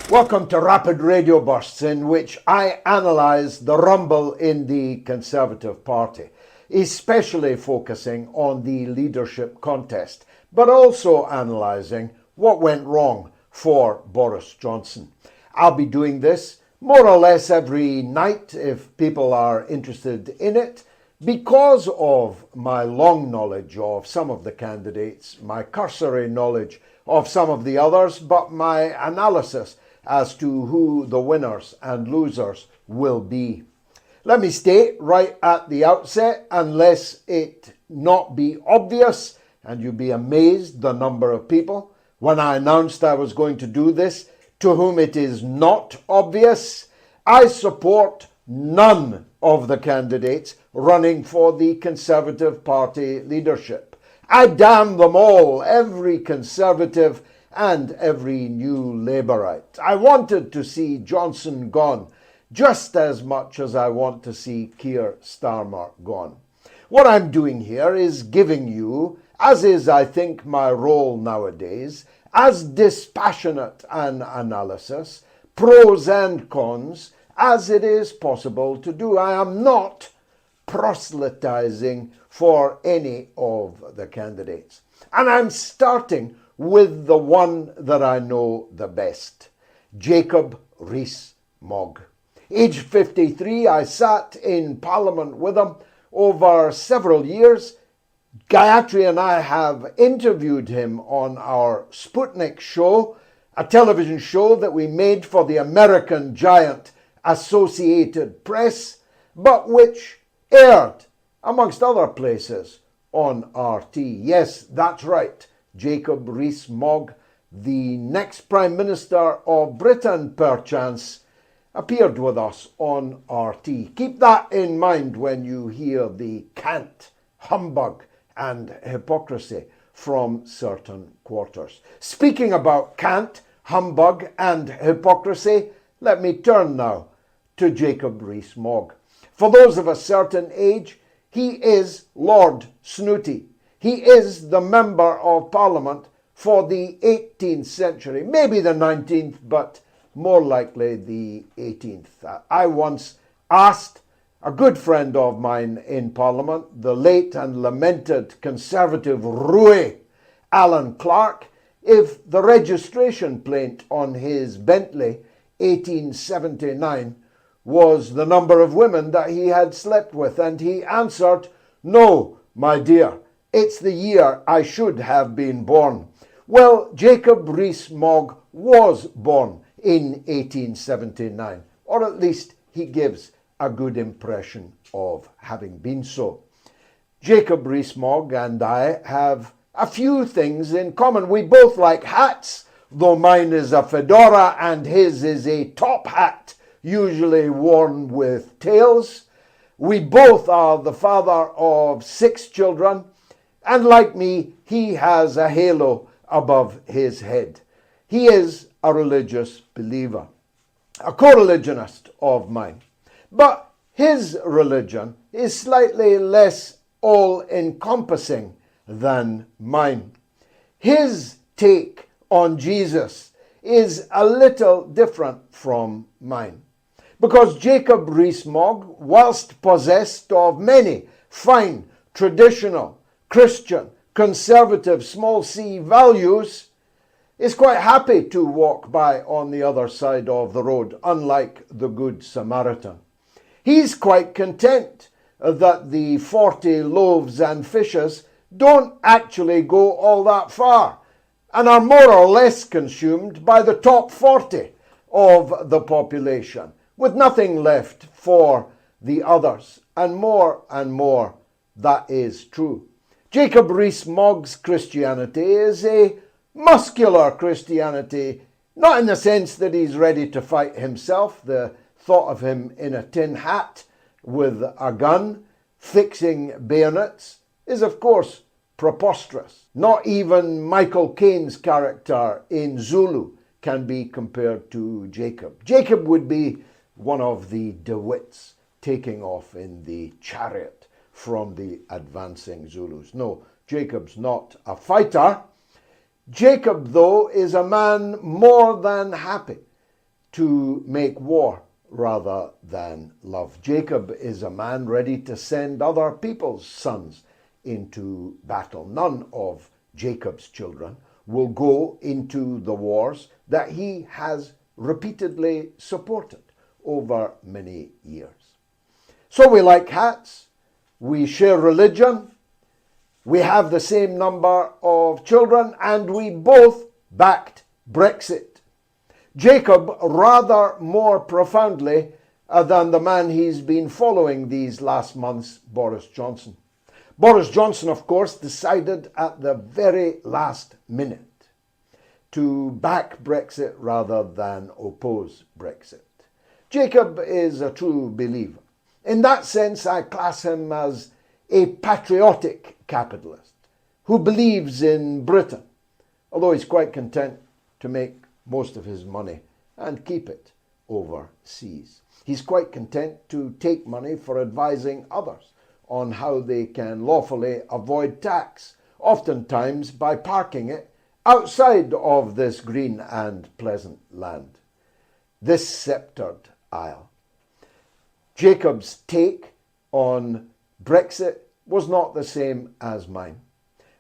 Welcome to Rapid Radio Bursts, in which I analyse the rumble in the Conservative Party, especially focusing on the leadership contest, but also analysing what went wrong for Boris Johnson. I'll be doing this more or less every night if people are interested in it, because of my long knowledge of some of the candidates, my cursory knowledge of some of the others, but my analysis as to who the winners and losers will be. Let me state right at the outset, unless it not be obvious, and you'd be amazed the number of people, when I announced I was going to do this, to whom it is not obvious, I support none of the candidates running for the Conservative Party leadership. I damn them all, every Conservative and every new Labourite. I wanted to see Johnson gone just as much as I want to see Keir Starmer gone. What I'm doing here is giving you, as is I think my role nowadays, as dispassionate an analysis, pros and cons, as it is possible to do. I am not proselytizing for any of the candidates. And I'm starting with the one that I know the best, Jacob Rees-Mogg. Aged 53, I sat in Parliament with him over several years. Gayatri and I have interviewed him on our Sputnik show, a television show that we made for the American giant Associated Press, but which aired, amongst other places, on RT. Yes, that's right. Jacob Rees-Mogg, the next Prime Minister of Britain, perchance, appeared with us on RT. Keep that in mind when you hear the cant, humbug and hypocrisy from certain quarters. Speaking about cant, humbug and hypocrisy, let me turn now to Jacob Rees-Mogg. For those of a certain age, he is Lord Snooty. He is the Member of Parliament for the 18th century, maybe the 19th, but more likely the 18th. I once asked a good friend of mine in Parliament, the late and lamented Conservative roue Alan Clark, if the registration plate on his Bentley 1879 was the number of women that he had slept with, and he answered, "No, my dear, it's the year I should have been born." Well, Jacob Rees-Mogg was born in 1879, or at least he gives a good impression of having been so. Jacob Rees-Mogg and I have a few things in common. We both like hats, though mine is a fedora and his is a top hat, usually worn with tails. We both are the father of 6 children, and like me, he has a halo above his head. He is a religious believer, a co-religionist of mine. But his religion is slightly less all-encompassing than mine. His take on Jesus is a little different from mine, because Jacob Rees-Mogg, whilst possessed of many fine, traditional, Christian, conservative, small c values, is quite happy to walk by on the other side of the road, unlike the Good Samaritan. He's quite content that the 40 loaves and fishes don't actually go all that far and are more or less consumed by the top 40 of the population, with nothing left for the others. And more, that is true. Jacob Rees-Mogg's Christianity is a muscular Christianity, not in the sense that he's ready to fight himself. The thought of him in a tin hat with a gun fixing bayonets is, of course, preposterous. Not even Michael Caine's character in Zulu can be compared to Jacob. Jacob would be one of the DeWitts taking off in the chariot from the advancing Zulus. No, Jacob's not a fighter. Jacob, though, is a man more than happy to make war rather than love. Jacob is a man ready to send other people's sons into battle. None of Jacob's children will go into the wars that he has repeatedly supported over many years. So we like hats, we share religion, we have the same number of children, and we both backed Brexit. Jacob rather more profoundly than the man he's been following these last months, Boris Johnson. Boris Johnson, of course, decided at the very last minute to back Brexit rather than oppose Brexit. Jacob is a true believer. In that sense, I class him as a patriotic capitalist who believes in Britain, although he's quite content to make most of his money and keep it overseas. He's quite content to take money for advising others on how they can lawfully avoid tax, oftentimes by parking it outside of this green and pleasant land, this sceptred isle. Jacob's take on Brexit was not the same as mine,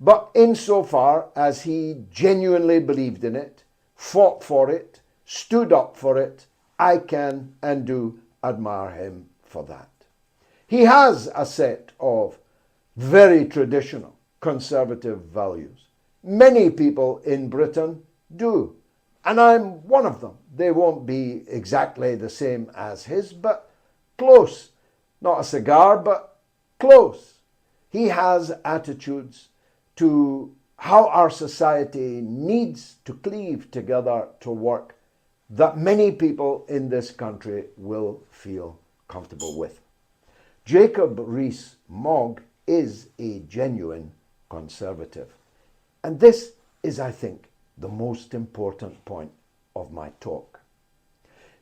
but insofar as he genuinely believed in it, fought for it, stood up for it, I can and do admire him for that. He has a set of very traditional conservative values. Many people in Britain do, and I'm one of them. They won't be exactly the same as his, but close. Not a cigar, but close. He has attitudes to how our society needs to cleave together to work that many people in this country will feel comfortable with. Jacob Rees-Mogg is a genuine conservative. And this is, I think, the most important point of my talk.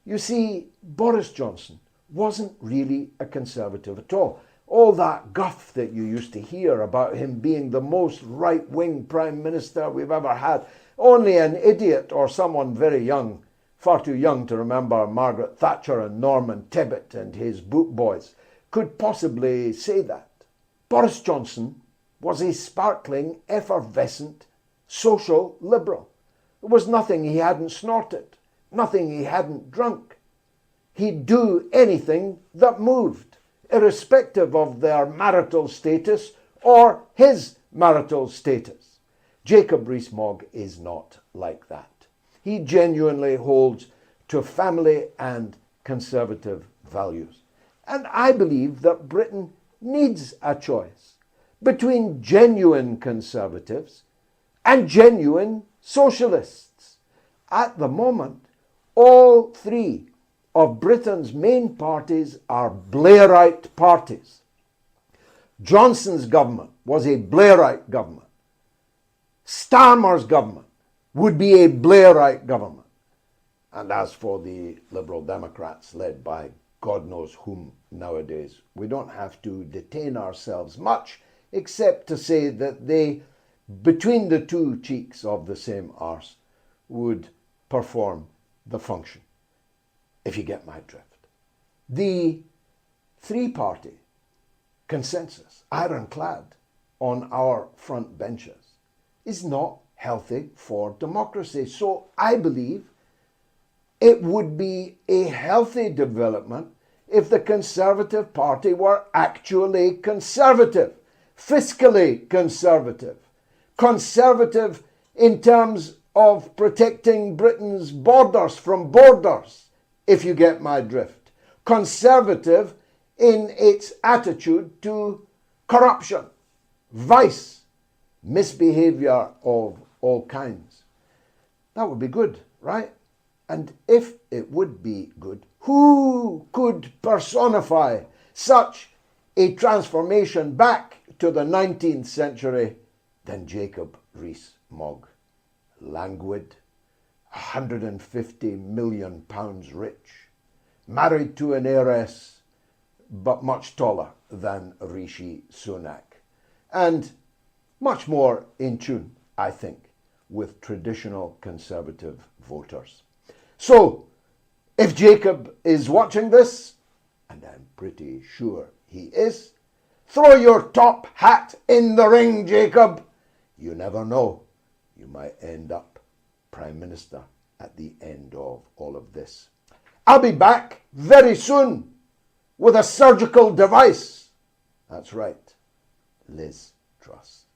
You see, Boris Johnson wasn't really a conservative at all. All that guff that you used to hear about him being the most right-wing prime minister we've ever had, only an idiot or someone very young, far too young to remember Margaret Thatcher and Norman Tebbit and his boot boys, could possibly say that. Boris Johnson was a sparkling, effervescent, social liberal. There was nothing he hadn't snorted, nothing he hadn't drunk. He'd do anything that moved, irrespective of their marital status or his marital status. Jacob Rees-Mogg is not like that. He genuinely holds to family and conservative values. And I believe that Britain needs a choice between genuine conservatives and genuine socialists. At the moment, all three of Britain's main parties are Blairite parties. Johnson's government was a Blairite government. Starmer's government would be a Blairite government. And as for the Liberal Democrats led by God knows whom nowadays, we don't have to detain ourselves much except to say that they, between the two cheeks of the same arse, would perform the function, if you get my drift. The three-party consensus, ironclad on our front benches, is not healthy for democracy. So I believe it would be a healthy development if the Conservative Party were actually conservative, fiscally conservative, conservative in terms of protecting Britain's borders from borders, if you get my drift, conservative in its attitude to corruption, vice, misbehavior of all kinds. That would be good, right? And if it would be good, who could personify such a transformation back to the 19th century than Jacob Rees-Mogg? Languid, £150 million rich, married to an heiress, but much taller than Rishi Sunak, and much more in tune, I think, with traditional conservative voters. So, If Jacob is watching this, and I'm pretty sure he is, throw your top hat in the ring, Jacob. You never know. You might end up Prime Minister at the end of all of this. I'll be back very soon with a surgical device. That's right, Liz Truss.